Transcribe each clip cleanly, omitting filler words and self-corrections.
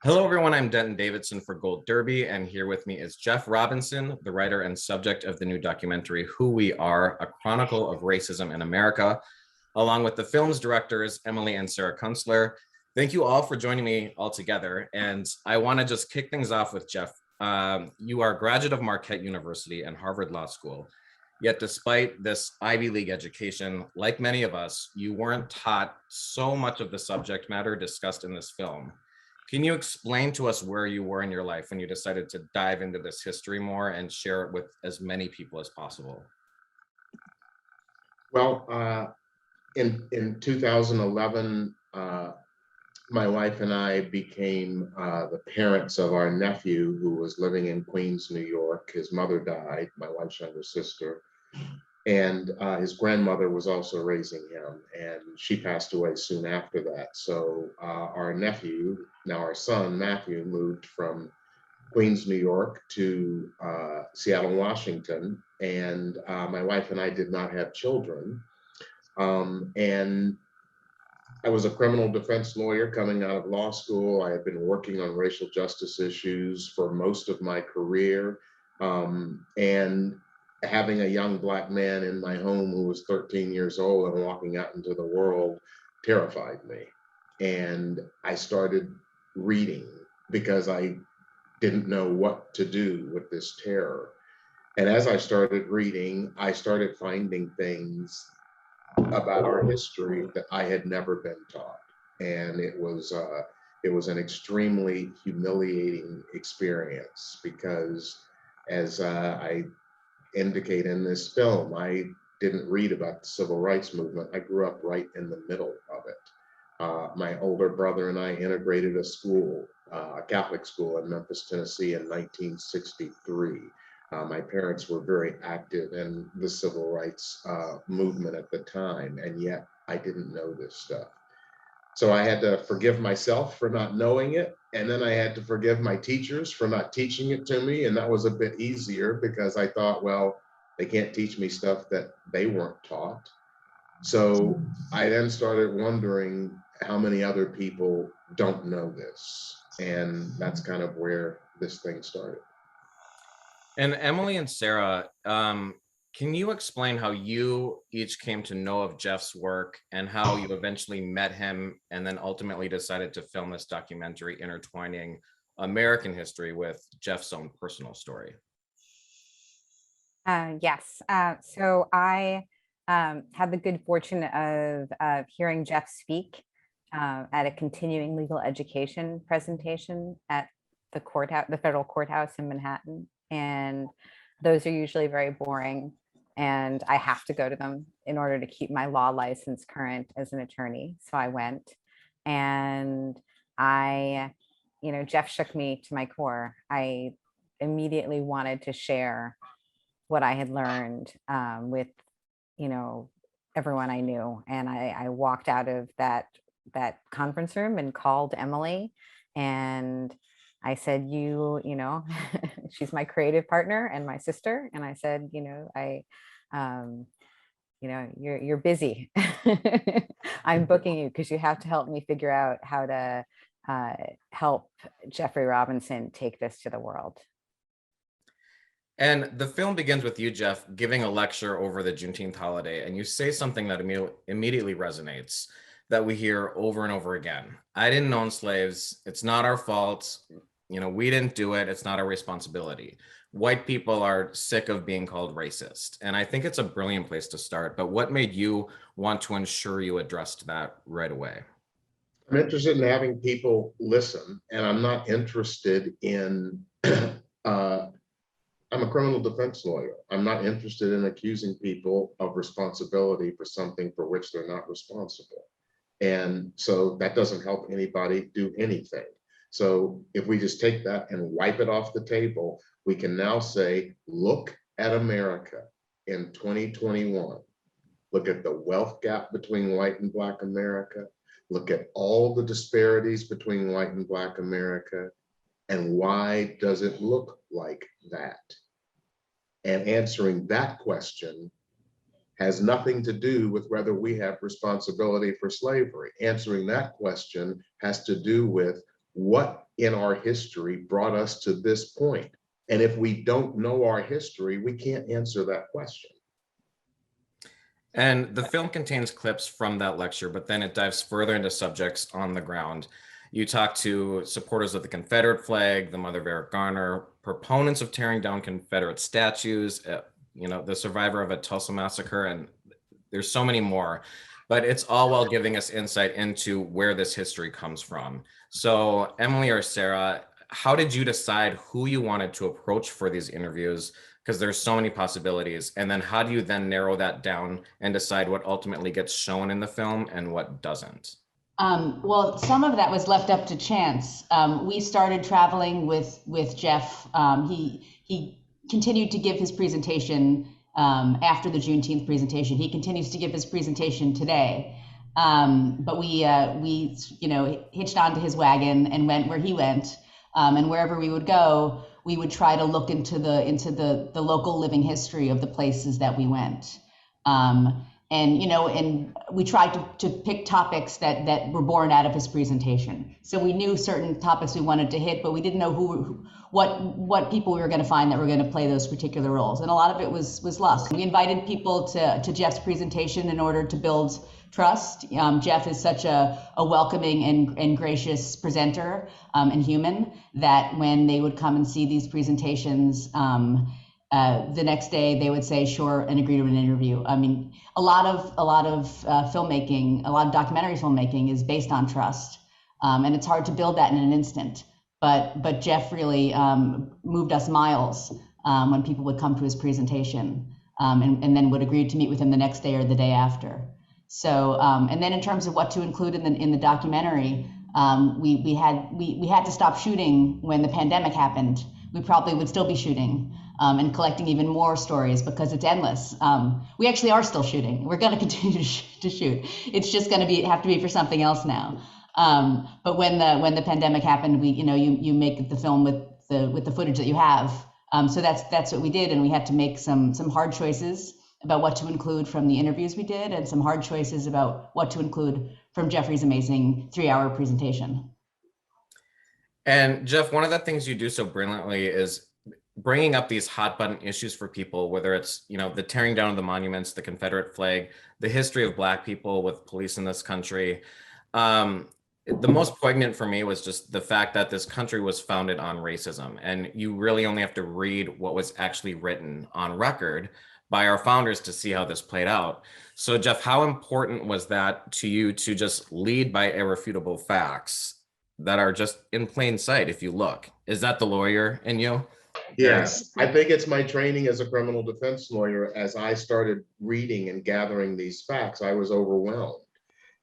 Hello, everyone. I'm Denton Davidson for Gold Derby, and here with me is Jeff Robinson, the writer and subject of the new documentary, Who We Are, A Chronicle of Racism in America, along with the film's directors, Emily and Sarah Kunstler. Thank you all for joining me all together, and I want to just kick things off with Jeff. You are a graduate of Marquette University and Harvard Law School, yet despite this Ivy League education, like many of us, you weren't taught so much of the subject matter discussed in this film. Can you explain to us where you were in your life when you decided to dive into this history more and share it with as many people as possible? Well, in 2011, my wife and I became the parents of our nephew who was living in Queens, New York. His mother died, my wife's younger sister, and his grandmother was also raising him, and she passed away soon after that. So our nephew, now our son, Matthew, moved from Queens, New York to Seattle, Washington, and my wife and I did not have children. And I was a criminal defense lawyer coming out of law school. I had been working on racial justice issues for most of my career. And having a young Black man in my home who was 13 years old and walking out into the world terrified me. And I started reading because I didn't know what to do with this terror. And as I started reading, I started finding things about our history that I had never been taught. And it was an extremely humiliating experience because, as I indicate in this film, I didn't read about the civil rights movement. I grew up right in the middle of it. My older brother and I integrated a school, a Catholic school in Memphis, Tennessee in 1963. My parents were very active in the civil rights movement at the time, and yet I didn't know this stuff. So I had to forgive myself for not knowing it, and then I had to forgive my teachers for not teaching it to me, and that was a bit easier because I thought, well, they can't teach me stuff that they weren't taught. So I then started wondering how many other people don't know this, and that's kind of where this thing started. And Emily and Sarah, can you explain how you each came to know of Jeff's work and how you eventually met him and then ultimately decided to film this documentary intertwining American history with Jeff's own personal story? Yes. So I had the good fortune of hearing Jeff speak at a continuing legal education presentation at the courthouse, the federal courthouse in Manhattan. And those are usually very boring. And I have to go to them in order to keep my law license current as an attorney. So I went, and Jeff shook me to my core. I immediately wanted to share what I had learned with, everyone I knew. And I walked out of that conference room and called Emily, and I said, she's my creative partner and my sister. And I said, you're busy. I'm booking you because you have to help me figure out how to help Jeffrey Robinson take this to the world. And the film begins with you, Jeff, giving a lecture over the Juneteenth holiday, and you say something that immediately resonates, that we hear over and over again. I didn't own slaves. It's not our fault. We didn't do it. It's not our responsibility. White people are sick of being called racist. And I think it's a brilliant place to start. But what made you want to ensure you addressed that right away? I'm interested in having people listen, and I'm not interested in, I'm a criminal defense lawyer. I'm not interested in accusing people of responsibility for something for which they're not responsible. And so that doesn't help anybody do anything. So if we just take that and wipe it off the table, we can now say, look at America in 2021. Look at the wealth gap between white and Black America. Look at all the disparities between white and Black America. And why does it look like that? And answering that question has nothing to do with whether we have responsibility for slavery. Answering that question has to do with what in our history brought us to this point? And if we don't know our history, we can't answer that question. And the film contains clips from that lecture, but then it dives further into subjects on the ground. You talk to supporters of the Confederate flag, the mother of Eric Garner, proponents of tearing down Confederate statues, the survivor of a Tulsa massacre, and there's so many more. But it's all while giving us insight into where this history comes from. So, Emily or Sarah, how did you decide who you wanted to approach for these interviews? Because there's so many possibilities. And then how do you then narrow that down and decide what ultimately gets shown in the film and what doesn't? Well, some of that was left up to chance. We started traveling with Jeff. He continued to give his presentation after the Juneteenth presentation. He continues to give his presentation today. But we hitched onto his wagon and went where he went. And wherever we would go, we would try to look into the local living history of the places that we went. And we tried to pick topics that were born out of his presentation. So we knew certain topics we wanted to hit, but we didn't know what people we were going to find that were going to play those particular roles. And a lot of it was luck. We invited people to Jeff's presentation in order to build trust. Jeff is such a welcoming and gracious presenter and human that when they would come and see these presentations, the next day they would say sure and agree to an interview. I mean, a lot of filmmaking, a lot of documentary filmmaking is based on trust, and it's hard to build that in an instant. But Jeff really moved us miles when people would come to his presentation, and then would agree to meet with him the next day or the day after. So and then in terms of what to include in the documentary, we had to stop shooting when the pandemic happened. We probably would still be shooting and collecting even more stories because it's endless. We actually are still shooting. We're going to continue to shoot. It's just going to have to be for something else now. But when the pandemic happened, you make the film with the footage that you have. So that's what we did, and we had to make some hard choices about what to include from the interviews we did, and some hard choices about what to include from Jeffrey's amazing 3-hour presentation. And Jeff, one of the things you do so brilliantly is bringing up these hot button issues for people, whether it's, the tearing down of the monuments, the Confederate flag, the history of Black people with police in this country. The most poignant for me was just the fact that this country was founded on racism, and you really only have to read what was actually written on record by our founders to see how this played out. So Jeff, how important was that to you to just lead by irrefutable facts that are just in plain sight if you look? Is that the lawyer in you? Yes, I think it's my training as a criminal defense lawyer. As I started reading and gathering these facts, I was overwhelmed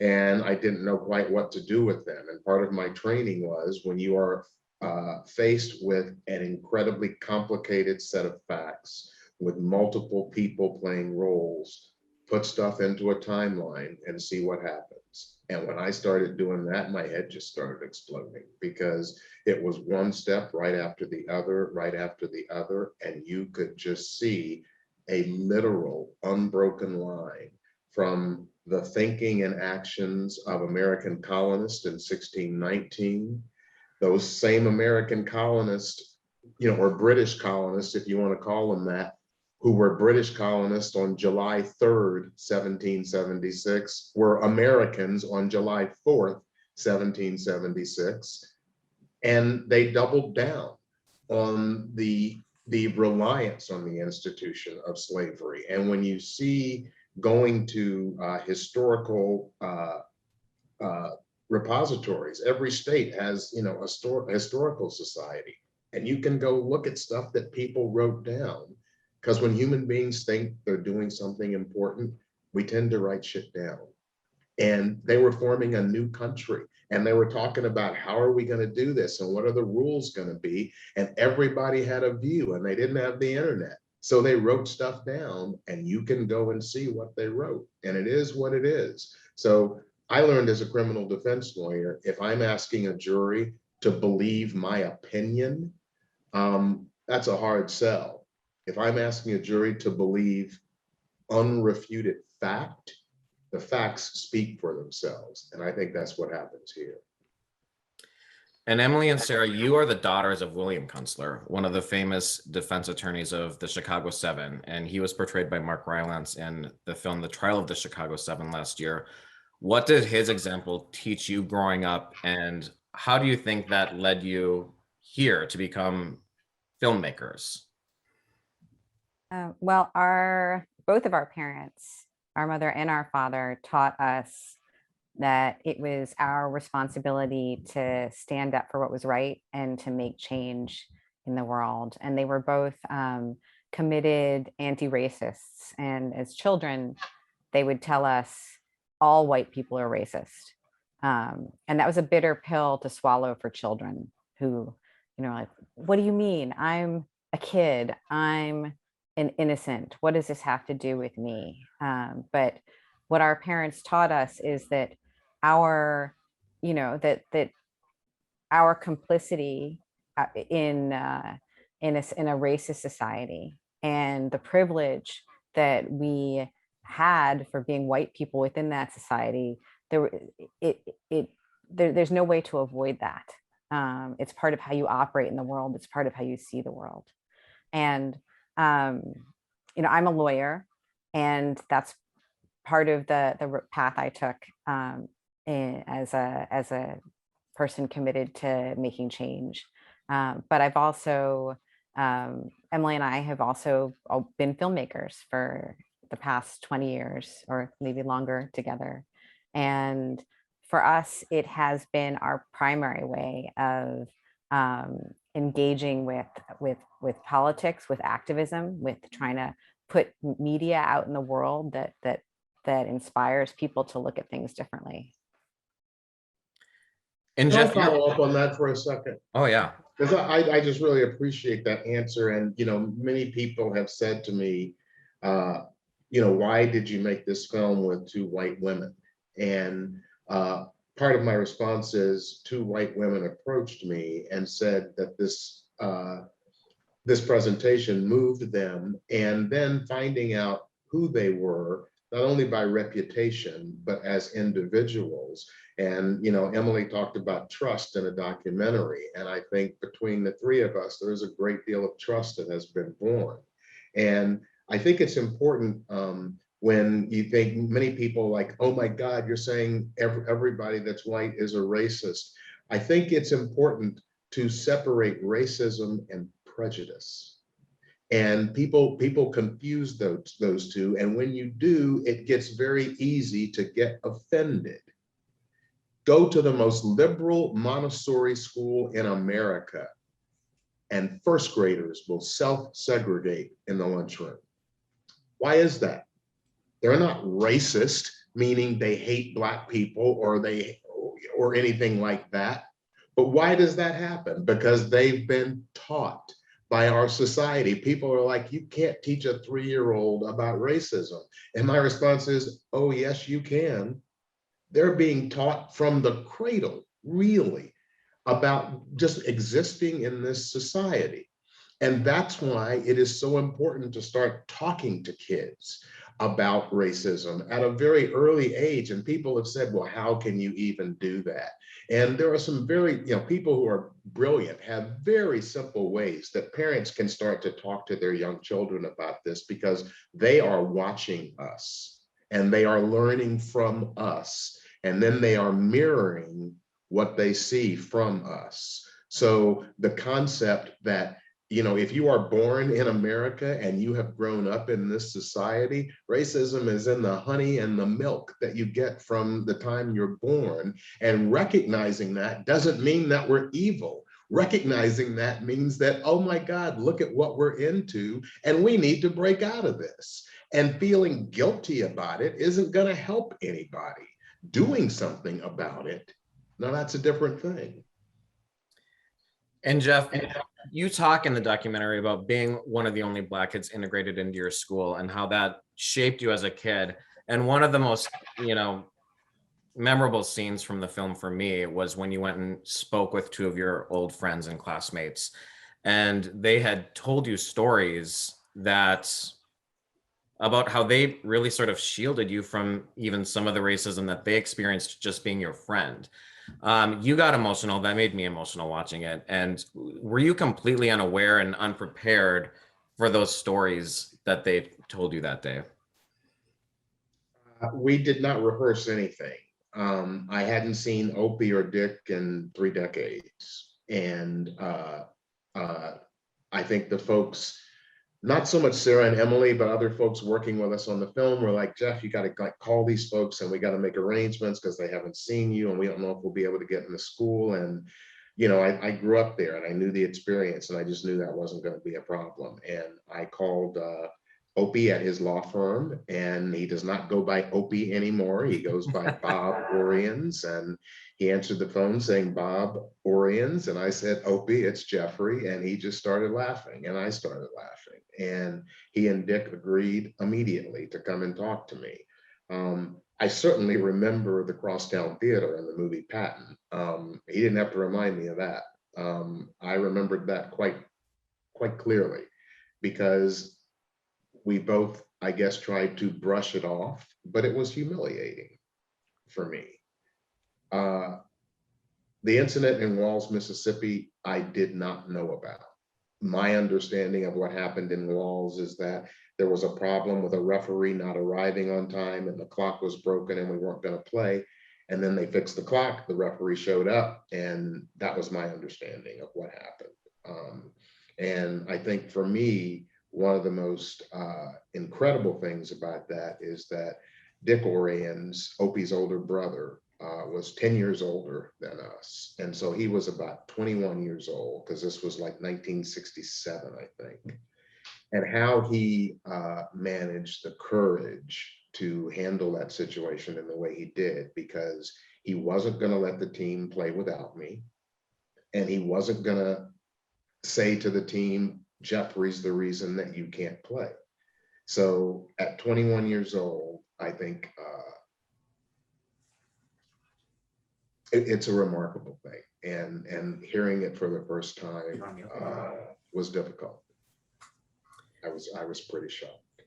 and I didn't know quite what to do with them. And part of my training was when you are faced with an incredibly complicated set of facts with multiple people playing roles, put stuff into a timeline and see what happens. And when I started doing that, my head just started exploding because it was one step right after the other, right after the other. And you could just see a literal unbroken line from the thinking and actions of American colonists in 1619. Those same American colonists, or British colonists, if you want to call them that, who were British colonists on July 3rd, 1776, were Americans on July 4th, 1776. And they doubled down on the reliance on the institution of slavery. And when you see going to historical repositories, every state has, a historical society, and you can go look at stuff that people wrote down. Because when human beings think they're doing something important, we tend to write shit down. And they were forming a new country, and they were talking about how are we going to do this and what are the rules going to be, and everybody had a view, and they didn't have the internet, so they wrote stuff down, and you can go and see what they wrote, and it is what it is. So I learned as a criminal defense lawyer, if I'm asking a jury to believe my opinion, that's a hard sell. If I'm asking a jury to believe unrefuted fact, the facts speak for themselves. And I think that's what happens here. And Emily and Sarah, you are the daughters of William Kunstler, one of the famous defense attorneys of the Chicago Seven, and he was portrayed by Mark Rylance in the film The Trial of the Chicago Seven last year. What did his example teach you growing up, and how do you think that led you here to become filmmakers? Well, both of our parents, our mother and our father, taught us that it was our responsibility to stand up for what was right and to make change in the world. And they were both committed anti-racists. And as children, they would tell us all white people are racist. And that was a bitter pill to swallow for children who, like, what do you mean? I'm a kid. I'm an innocent. What does this have to do with me? But what our parents taught us is that that our complicity in a racist society and the privilege that we had for being white people within that society, there's no way to avoid that. It's part of how you operate in the world. It's part of how you see the world. And I'm a lawyer, and that's part of the path I took as a person committed to making change. But I've also, Emily and I have also been filmmakers for the past 20 years or maybe longer together. And for us, it has been our primary way of engaging with politics, with activism, with trying to put media out in the world that inspires people to look at things differently. And Can I Jeff, follow up on that for a second? oh yeah. Because I just really appreciate that answer. And, many people have said to me, why did you make this film with two white women? And part of my response is two white women approached me and said that this presentation moved them, and then finding out who they were, not only by reputation, but as individuals. And, Emily talked about trust in a documentary. And I think between the three of us, there's a great deal of trust that has been born. And I think it's important when you think many people like, oh my God, you're saying everybody that's white is a racist. I think it's important to separate racism and prejudice. And people confuse those two. And when you do, it gets very easy to get offended. Go to the most liberal Montessori school in America, and first graders will self-segregate in the lunchroom. Why is that? They're not racist, meaning they hate Black people or anything like that. But why does that happen? Because they've been taught by our society. People are like, you can't teach a 3-year-old about racism. And my response is, oh, yes, you can. They're being taught from the cradle, really, about just existing in this society. And that's why it is so important to start talking to kids about racism at a very early age. And people have said, well, how can you even do that? And there are some very, people who are brilliant have very simple ways that parents can start to talk to their young children about this, because they are watching us and they are learning from us. And then they are mirroring what they see from us. So the concept that, if you are born in America and you have grown up in this society, racism is in the honey and the milk that you get from the time you're born. And recognizing that doesn't mean that we're evil. Recognizing that means that, oh my God, look at what we're into, and we need to break out of this. And feeling guilty about it isn't going to help anybody. Doing something about it, now that's a different thing. And Jeff, you talk in the documentary about being one of the only Black kids integrated into your school and how that shaped you as a kid. And one of the most, memorable scenes from the film for me was when you went and spoke with two of your old friends and classmates, and they had told you stories about how they really sort of shielded you from even some of the racism that they experienced just being your friend. You got emotional. That made me emotional watching it. And were you completely unaware and unprepared for those stories that they told you that day? We did not rehearse anything. I hadn't seen Opie or Dick in 3 decades. And I think the folks, not so much Sarah and Emily, but other folks working with us on the film were like, Jeff, you got to like call these folks and we got to make arrangements because they haven't seen you and we don't know if we'll be able to get into school. And, you know, I grew up there and I knew the experience and I just knew that wasn't going to be a problem. And I called Opie at his law firm, and he does not go by Opie anymore. He goes by Bob Oriens, and he answered the phone saying Bob Oriens, and I said, Opie, it's Jeffrey, and he just started laughing, and I started laughing, and he and Dick agreed immediately to come and talk to me. I certainly remember the Crosstown Theater in the movie Patton. He didn't have to remind me of that. I remembered that quite clearly because we both, I guess, tried to brush it off, but it was humiliating for me. The incident in Walls, Mississippi, I did not know about. My understanding of what happened in Walls is that there was a problem with a referee not arriving on time and the clock was broken and we weren't going to play. And then they fixed the clock, the referee showed up, and that was my understanding of what happened. And I think for me, one of the most incredible things about that is that Dick Oriens, Opie's older brother, was 10 years older than us. And so he was about 21 years old, because this was like 1967, I think. And how he managed the courage to handle that situation in the way he did, because he wasn't going to let the team play without me. And he wasn't going to say to the team, Jeffrey's the reason that you can't play. So at 21 years old, I think it's a remarkable thing. And hearing it for the first time was difficult. I was pretty shocked.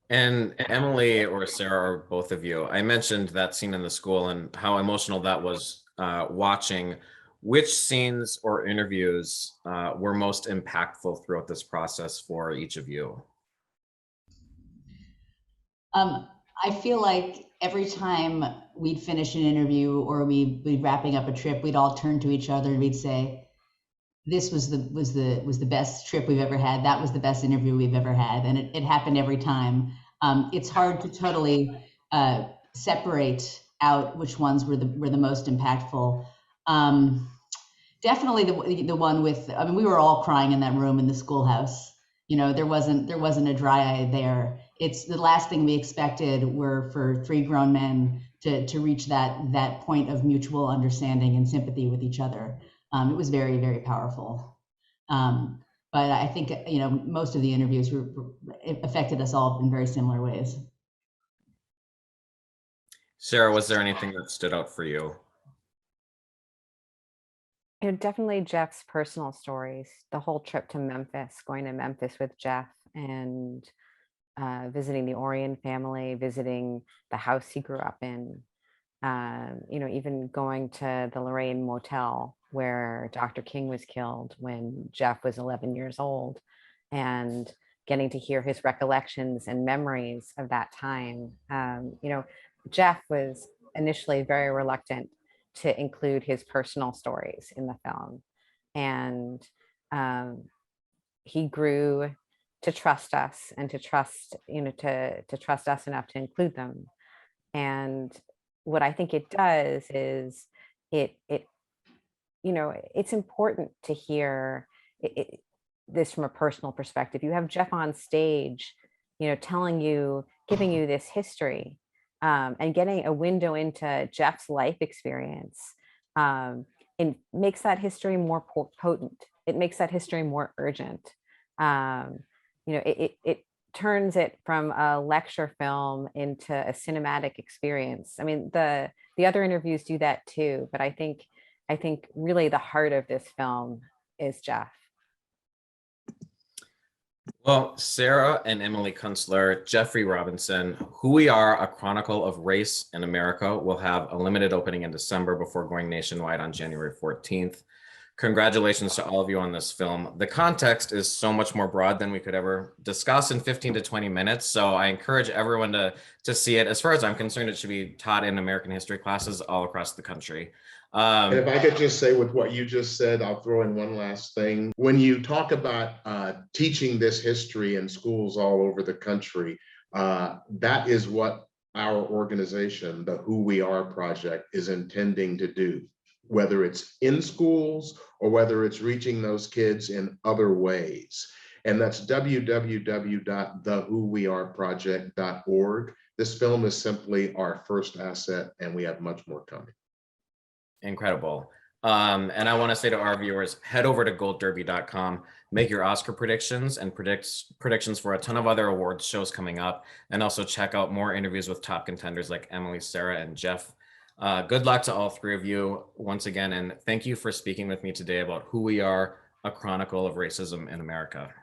And Emily or Sarah, or both of you, I mentioned that scene in the school and how emotional that was watching. Which scenes or interviews were most impactful throughout this process for each of you? I feel like every time we'd finish an interview or we'd be wrapping up a trip, we'd all turn to each other and we'd say, "This was the best trip we've ever had. That was the best interview we've ever had," and it happened every time. It's hard to totally separate out which ones were the most impactful. Definitely the one with, I mean, we were all crying in that room in the schoolhouse. You know, there wasn't a dry eye there. It's the last thing we expected were for three grown men to reach that point of mutual understanding and sympathy with each other. It was very, very powerful. But I think, you know, most of the interviews affected us all in very similar ways. Sarah, was there anything that stood out for you? You know, definitely Jeff's personal stories, the whole trip to Memphis, going to Memphis with Jeff and visiting the Orion family, visiting the house he grew up in, you know, even going to the Lorraine Motel where Dr. King was killed when Jeff was 11 years old, and getting to hear his recollections and memories of that time. You know, Jeff was initially very reluctant to include his personal stories in the film. And he grew to trust us and to trust, you know, to trust us enough to include them. And what I think it does is it you know, it's important to hear this from a personal perspective. You have Jeff on stage, you know, telling you, giving you this history, and getting a window into Jeff's life experience, and makes that history more potent. It makes that history more urgent. You know, it turns it from a lecture film into a cinematic experience. I mean, the other interviews do that too, but I think really the heart of this film is Jeff. Well, Sarah and Emily Kunstler, Jeffrey Robinson, Who We Are, A Chronicle of Race in America will have a limited opening in December before going nationwide on January 14th. Congratulations to all of you on this film. The context is so much more broad than we could ever discuss in 15 to 20 minutes. So I encourage everyone to see it. As far as I'm concerned, it should be taught in American history classes all across the country. And if I could just say with what you just said, I'll throw in one last thing. When you talk about teaching this history in schools all over the country, that is what our organization, the Who We Are Project, is intending to do, whether it's in schools or whether it's reaching those kids in other ways. And that's www.thewhoweareproject.org. This film is simply our first asset, and we have much more coming. Incredible. And I want to say to our viewers, head over to goldderby.com, make your Oscar predictions and predictions for a ton of other awards shows coming up, and also check out more interviews with top contenders like Emily, Sarah, and Jeff. Good luck to all three of you once again, and thank you for speaking with me today about Who We Are, A Chronicle of Racism in America.